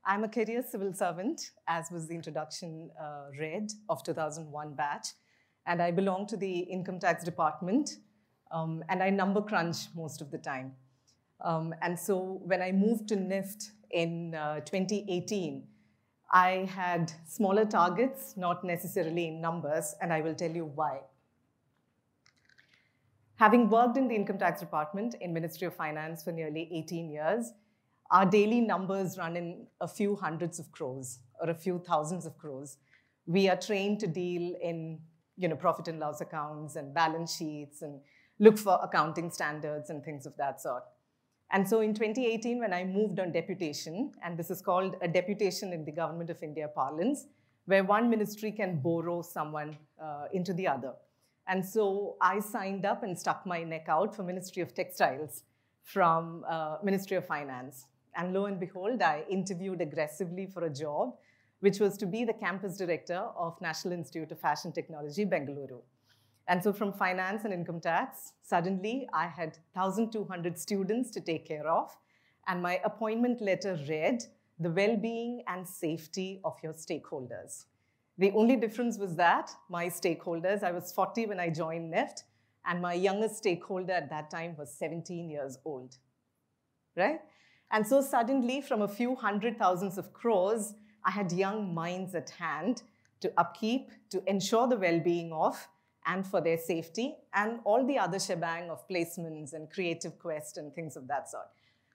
I'm a career civil servant, as was the introduction read, of 2001 batch. And I belong to the income tax department, and I number crunch most of the time. And so when I moved to NIFT in 2018, I had smaller targets, not necessarily in numbers, and I will tell you why. Having worked in the income tax department in Ministry of Finance for nearly 18 years, our daily numbers run in a few hundreds of crores or a few thousands of crores. We are trained to deal in profit and loss accounts and balance sheets and look for accounting standards and things of that sort. And so in 2018, when I moved on deputation, and this is called a deputation in the Government of India parlance, where one ministry can borrow someone into the other. And so I signed up and stuck my neck out for Ministry of Textiles from Ministry of Finance. And lo and behold, I interviewed aggressively for a job, which was to be the campus director of National Institute of Fashion Technology, Bengaluru. And so from finance and income tax, suddenly I had 1,200 students to take care of. And my appointment letter read, the well-being and safety of your stakeholders. The only difference was that my stakeholders, I was 40 when I joined NIFT, and my youngest stakeholder at that time was 17 years old, right? And so suddenly, from a few hundred thousands of crores, I had young minds at hand to upkeep, to ensure the well-being of, and for their safety, and all the other shebang of placements and creative quest and things of that sort.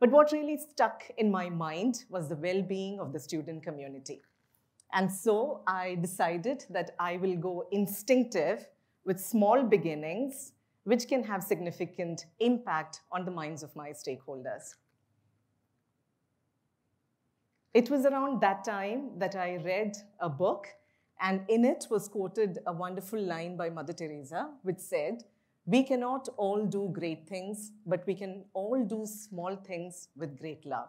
But what really stuck in my mind was the well-being of the student community. And so I decided that I will go instinctive with small beginnings, which can have significant impact on the minds of my stakeholders. It was around that time that I read a book, and in it was quoted a wonderful line by Mother Teresa, which said, "We cannot all do great things, but we can all do small things with great love."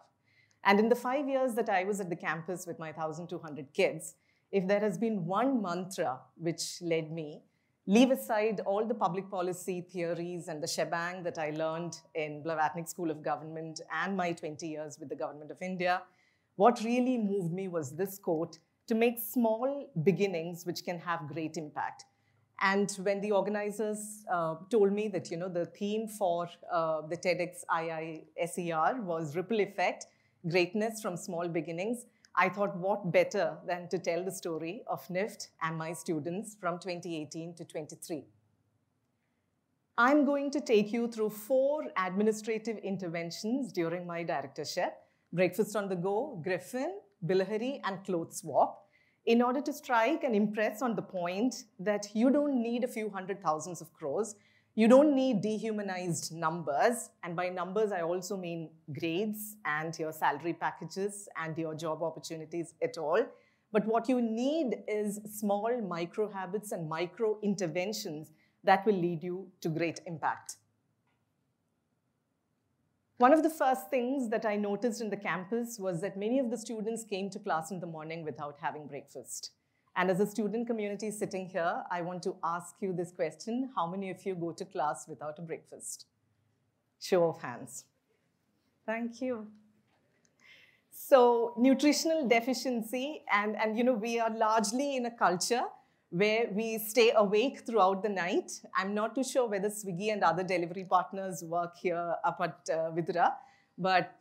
And in the 5 years that I was at the campus with my 1,200 kids, if there has been one mantra which led me, leave aside all the public policy theories and the shebang that I learned in Blavatnik School of Government and my 20 years with the Government of India, what really moved me was this quote, to make small beginnings which can have great impact. And when the organizers told me that the theme for the TEDxIISER was ripple effect, greatness from small beginnings, I thought what better than to tell the story of NIFT and my students from 2018 to 23. I'm going to take you through 4 administrative interventions during my directorship: breakfast on the go, Griffin, Bilahari, and clothes swap, in order to strike and impress on the point that you don't need a few hundred thousands of crores. You don't need dehumanized numbers. And by numbers, I also mean grades and your salary packages and your job opportunities at all. But what you need is small micro habits and micro interventions that will lead you to great impact. One of the first things that I noticed in the campus was that many of the students came to class in the morning without having breakfast. And as a student community sitting here, I want to ask you this question: how many of you go to class without a breakfast? Show of hands. Thank you. So nutritional deficiency, and we are largely in a culture where we stay awake throughout the night. I'm not too sure whether Swiggy and other delivery partners work here up at Vidura, but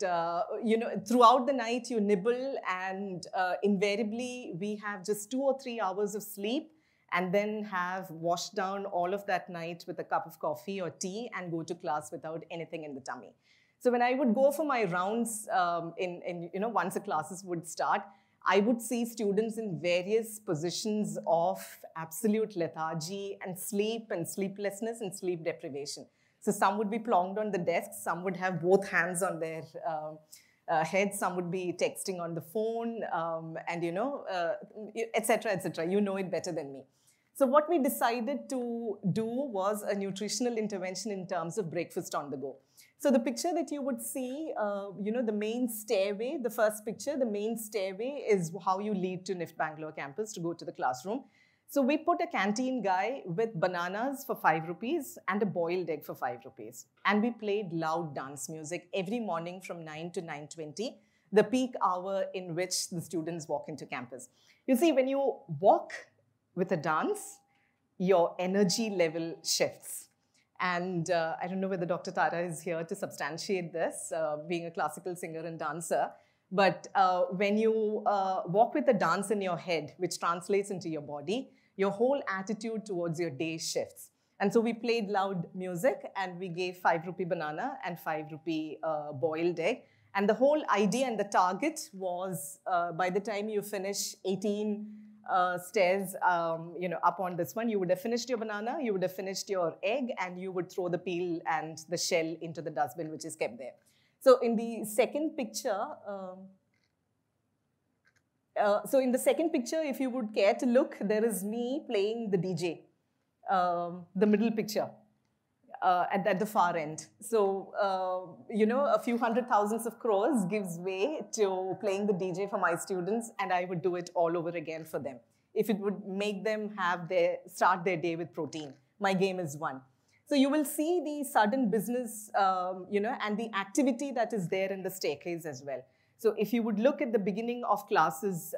throughout the night you nibble, and invariably we have just 2 or 3 hours of sleep, and then have washed down all of that night with a cup of coffee or tea and go to class without anything in the tummy. So when I would go for my rounds once the classes would start, I would see students in various positions of absolute lethargy and sleep and sleeplessness and sleep deprivation. So some would be plonked on the desk, some would have both hands on their heads, some would be texting on the phone, et cetera, et cetera. You know it better than me. So what we decided to do was a nutritional intervention in terms of breakfast on the go. So the picture that you would see, the main stairway, the first picture, the main stairway is how you lead to NIFT Bangalore campus to go to the classroom. So we put a canteen guy with bananas for 5 rupees and a boiled egg for 5 rupees. And we played loud dance music every morning from 9 to 9:20, the peak hour in which the students walk into campus. You see, when you walk with a dance, your energy level shifts. And I don't know whether Dr. Tara is here to substantiate this, being a classical singer and dancer. But when you walk with a dance in your head, which translates into your body, your whole attitude towards your day shifts. And so we played loud music, and we gave 5 rupee banana and 5 rupee boiled egg. And the whole idea and the target was by the time you finish 18 stairs, up on this one, you would have finished your banana, you would have finished your egg, and you would throw the peel and the shell into the dustbin, which is kept there. So in the second picture, if you would care to look, there is me playing the DJ, the middle picture. At the far end. So, a few hundred thousands of crores gives way to playing the DJ for my students, and I would do it all over again for them. If it would make them start their day with protein, my game is won. So you will see the sudden business, and the activity that is there in the staircase as well. So if you would look at the beginning of classes,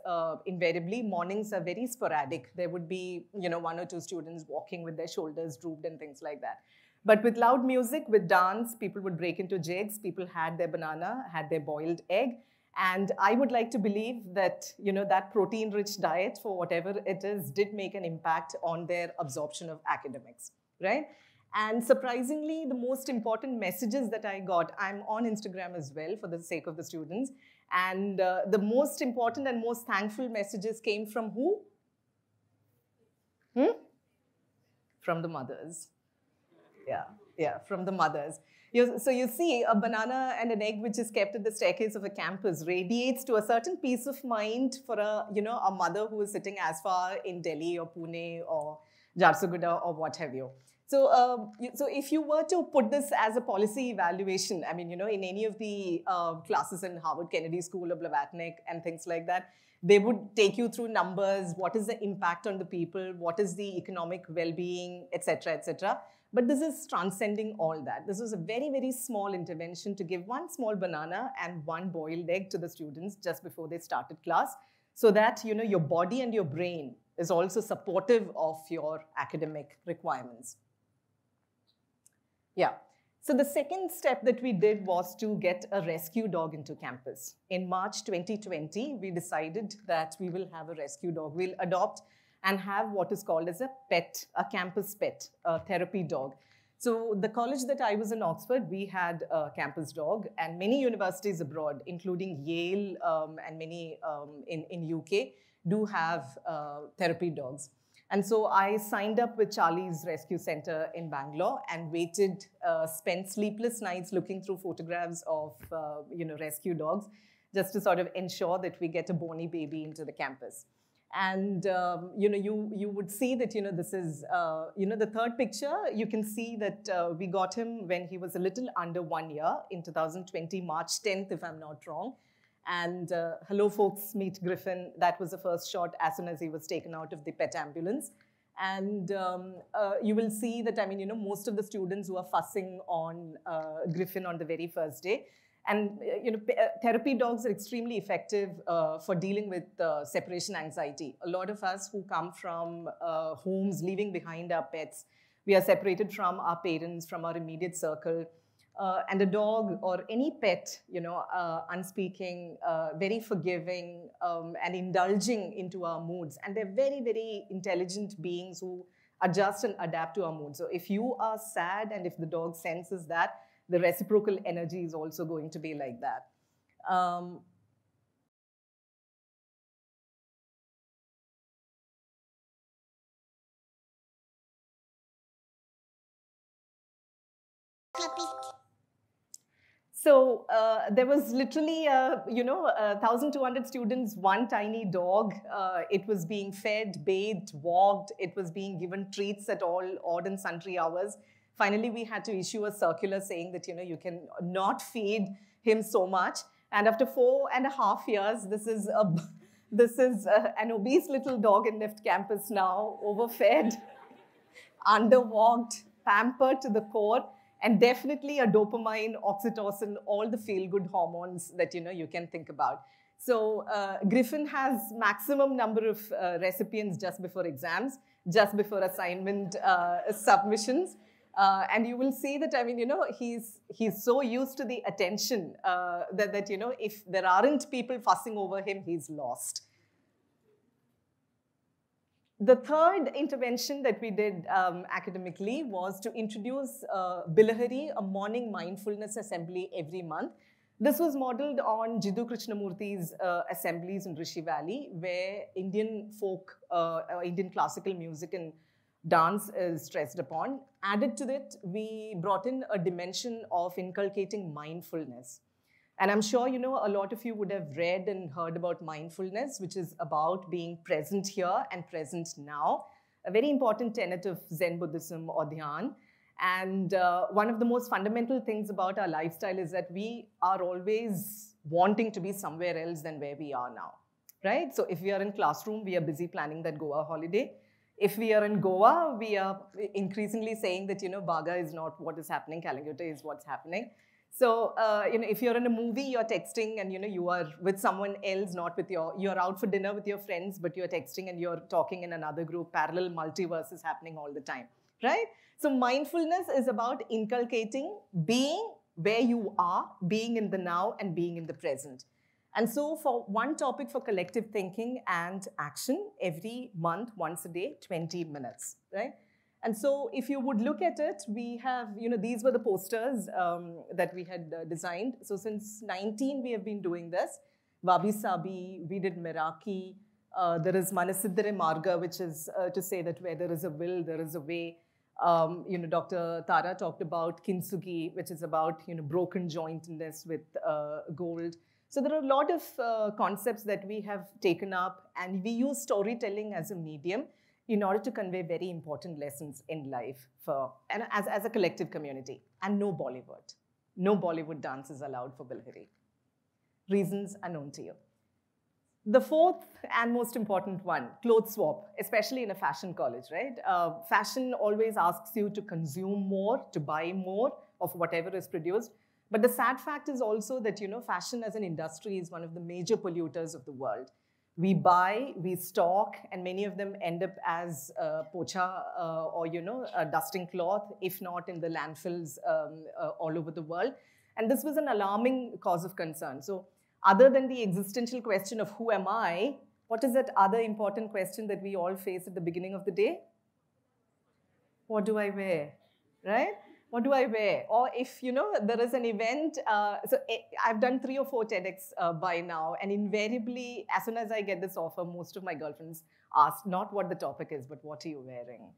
invariably, mornings are very sporadic. There would be, 1 or 2 students walking with their shoulders drooped and things like that. But with loud music, with dance, people would break into jigs. People had their banana, had their boiled egg. And I would like to believe that, that protein-rich diet, for whatever it is, did make an impact on their absorption of academics, right? And surprisingly, the most important messages that I got, I'm on Instagram as well for the sake of the students. And the most important and most thankful messages came from who? From the mothers. Yeah, from the mothers. So you see, a banana and an egg which is kept at the staircase of a campus radiates to a certain peace of mind for a mother who is sitting as far in Delhi or Pune or Jharsuguda or what have you. So, so if you were to put this as a policy evaluation, I mean, in any of the classes in Harvard Kennedy School of Blavatnik and things like that, they would take you through numbers, what is the impact on the people, what is the economic well-being, etc., etc. But this is transcending all that. This was a very, very small intervention to give 1 small banana and 1 boiled egg to the students just before they started class, so that your body and your brain is also supportive of your academic requirements. Yeah. So the second step that we did was to get a rescue dog into campus. In March 2020, we decided that we will have a rescue dog. We'll adopt and have what is called as a pet, a campus pet, a therapy dog. So the college that I was in, Oxford, we had a campus dog, and many universities abroad, including Yale and many in UK, do have therapy dogs. And so I signed up with Charlie's Rescue Center in Bangalore and waited, spent sleepless nights looking through photographs of rescue dogs, just to sort of ensure that we get a bony baby into the campus. And you would see that this is the third picture. You can see that we got him when he was a little under 1 year in 2020, March 10th, if I'm not wrong. And hello, folks, meet Griffin. That was the first shot as soon as he was taken out of the pet ambulance. And you will see that, most of the students who are fussing on Griffin on the very first day. And therapy dogs are extremely effective for dealing with separation anxiety. A lot of us who come from homes leaving behind our pets, we are separated from our parents, from our immediate circle. And a dog or any pet, unspeaking, very forgiving, and indulging into our moods. And they're very, very intelligent beings who adjust and adapt to our moods. So if you are sad and if the dog senses that, the reciprocal energy is also going to be like that. So there was literally, 1,200 students, 1 tiny dog. It was being fed, bathed, walked. It was being given treats at all odd and sundry hours. Finally, we had to issue a circular saying that, you can not feed him so much. And after 4.5 years, this is an obese little dog in NIFT campus now, overfed, underwalked, pampered to the core. and definitely a dopamine, oxytocin, all the feel-good hormones that you can think about. So Griffin has maximum number of recipients just before exams, just before assignment submissions. And you will see that, he's so used to the attention that if there aren't people fussing over him, he's lost. The third intervention that we did academically was to introduce Bilahari, a morning mindfulness assembly every month. This was modeled on Jiddu Krishnamurthy's assemblies in Rishi Valley, where Indian folk, Indian classical music and dance is stressed upon. Added to it, we brought in a dimension of inculcating mindfulness. And I'm sure, a lot of you would have read and heard about mindfulness, which is about being present here and present now, a very important tenet of Zen Buddhism or Dhyan. And one of the most fundamental things about our lifestyle is that we are always wanting to be somewhere else than where we are now, right? So if we are in classroom, we are busy planning that Goa holiday. If we are in Goa, we are increasingly saying that, Baga is not what is happening, Kalinguta is what's happening. So, if you're in a movie, you're texting and, you are with someone else, not with you're out for dinner with your friends, but you're texting and you're talking in another group. Parallel multiverse is happening all the time, right? So mindfulness is about inculcating being where you are, being in the now and being in the present. And so for one topic for collective thinking and action, every month, once a day, 20 minutes, right? And so if you would look at it, we have, these were the posters that we had designed. So since 19, we have been doing this. Wabi Sabi, we did Meraki. There is Manasiddhare Marga, which is to say that where there is a will, there is a way. Dr. Tara talked about Kintsugi, which is about, broken jointedness with gold. So there are a lot of concepts that we have taken up, and we use storytelling as a medium in order to convey very important lessons in life and as a collective community. And no Bollywood. No Bollywood dance is allowed for Bilahari. Reasons are known to you. The fourth and most important one, clothes swap, especially in a fashion college, right? Fashion always asks you to consume more, to buy more of whatever is produced. But the sad fact is also that, fashion as an industry is one of the major polluters of the world. We buy, we stock, and many of them end up as pocha or, a dusting cloth, if not in the landfills all over the world. And this was an alarming cause of concern. So other than the existential question of who am I, what is that other important question that we all face at the beginning of the day? What do I wear, right? What do I wear? Or if, there is an event, I've done 3 or 4 TEDx by now, and invariably, as soon as I get this offer, most of my girlfriends ask not what the topic is, but what are you wearing,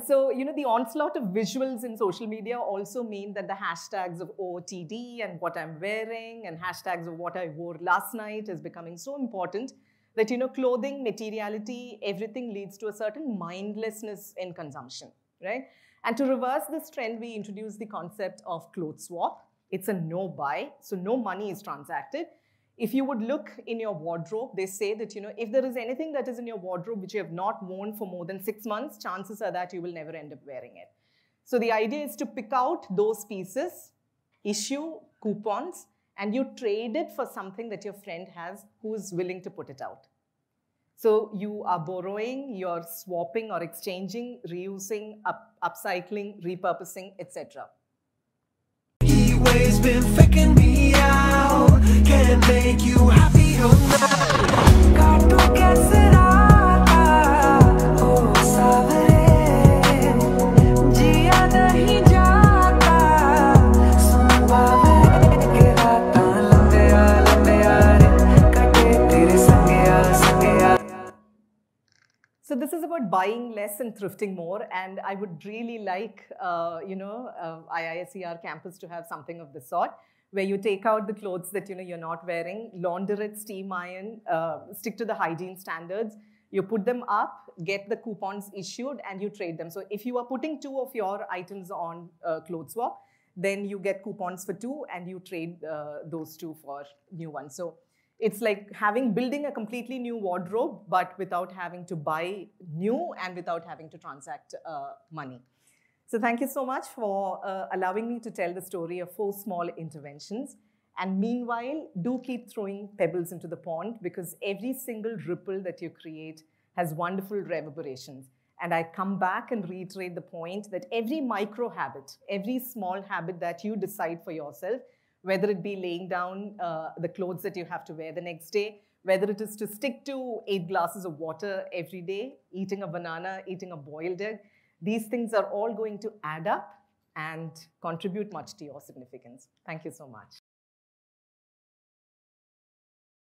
So, the onslaught of visuals in social media also mean that the hashtags of OOTD and what I'm wearing and hashtags of what I wore last night is becoming so important that, clothing, materiality, everything leads to a certain mindlessness in consumption, right? And to reverse this trend, we introduced the concept of clothes swap. It's a no buy, so no money is transacted. If you would look in your wardrobe, they say that, if there is anything that is in your wardrobe which you have not worn for more than 6 months, chances are that you will never end up wearing it. So the idea is to pick out those pieces, issue coupons, and you trade it for something that your friend has who is willing to put it out. So you are borrowing, you're swapping or exchanging, reusing, upcycling, repurposing, etc. He always been faking me out. Can't make you happy or not. Got to guess it out. Oh, savare. Jiya nahi jata. Sun baave ke raatan lambe re. Kate tere sange. So this is about buying less and thrifting more, and I would really like, IISER campus to have something of this sort, where you take out the clothes that you're not wearing, launder it, steam iron, stick to the hygiene standards. You put them up, get the coupons issued, and you trade them. So if you are putting 2 of your items on clothes swap, then you get coupons for 2, and you trade those 2 for new ones. So It's like building a completely new wardrobe, but without having to buy new and without having to transact money. So thank you so much for allowing me to tell the story of 4 small interventions. And meanwhile, do keep throwing pebbles into the pond, because every single ripple that you create has wonderful reverberations. And I come back and reiterate the point that every micro habit, every small habit that you decide for yourself, whether it be laying down the clothes that you have to wear the next day, whether it is to stick to 8 glasses of water every day, eating a banana, eating a boiled egg, these things are all going to add up and contribute much to your significance. Thank you so much.